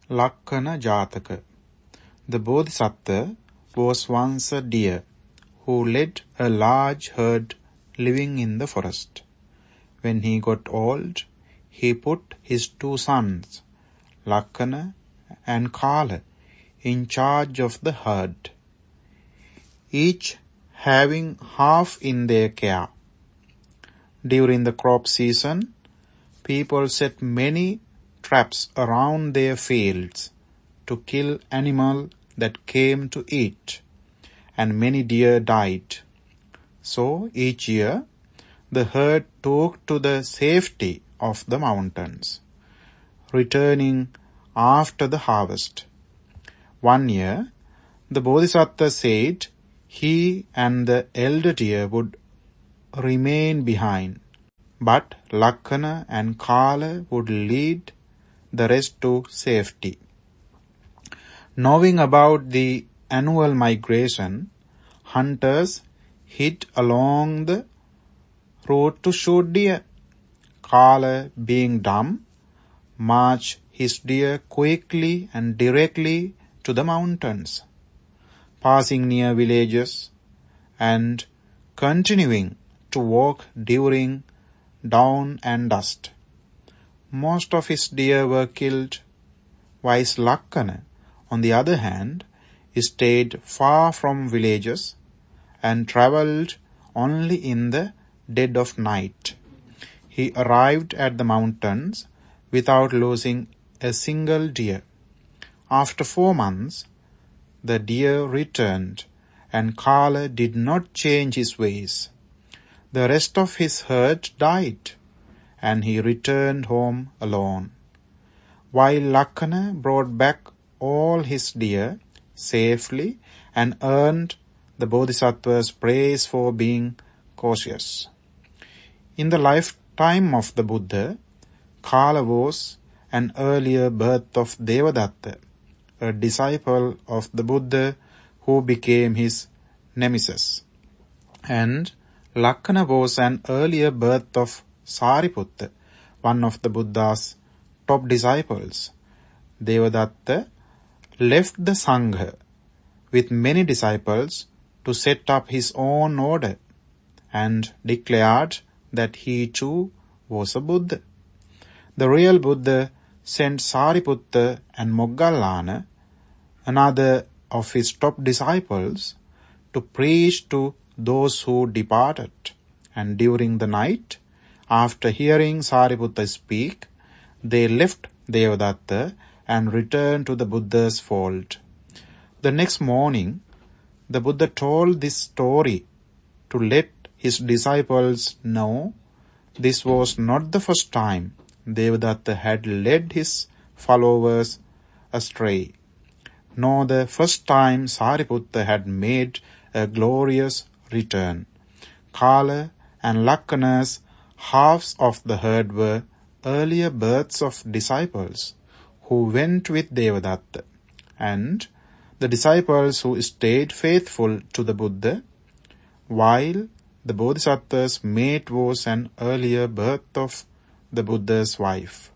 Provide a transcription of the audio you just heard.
Lakkhana jataka. The Bodhisattva was once a deer who led a large herd living in the forest. When he got old, he put his two sons, Lakkhana and Kala, in charge of the herd, each having half in their care. During the crop season, people set many traps around their fields to kill animals that came to eat, and many deer died. So each year, the herd took to the safety of the mountains, returning after the harvest. One year, the Bodhisattva said he and the elder deer would remain behind, but Lakkhana and Kala would lead the rest to safety. Knowing about the annual migration, hunters hid along the road to shoot deer. Kala, being dumb, marched his deer quickly and directly to the mountains, passing near villages and continuing to walk during dawn and dusk. Most of his deer were killed, while Lakkhana, on the other hand, stayed far from villages and travelled only in the dead of night. He arrived at the mountains without losing a single deer. After 4 months, the deer returned, and Kala did not change his ways. The rest of his herd died, and he returned home alone, while Lakkhana brought back all his deer safely and earned the Bodhisattva's praise for being cautious. In the lifetime of the Buddha, Kala was an earlier birth of Devadatta, a disciple of the Buddha who became his nemesis, and Lakkhana was an earlier birth of Sariputta, one of the Buddha's top disciples. Devadatta left the Sangha with many disciples to set up his own order and declared that he too was a Buddha. The real Buddha sent Sariputta and Moggallana, another of his top disciples, to preach to those who departed, and during the night, after hearing Sariputta speak, they left Devadatta and returned to the Buddha's fold. The next morning, the Buddha told this story to let his disciples know this was not the first time Devadatta had led his followers astray, nor the first time Sariputta had made a glorious return. Kala and Lakkhana's halves of the herd were earlier births of disciples who went with Devadatta, and the disciples who stayed faithful to the Buddha, while the Bodhisattva's mate was an earlier birth of the Buddha's wife.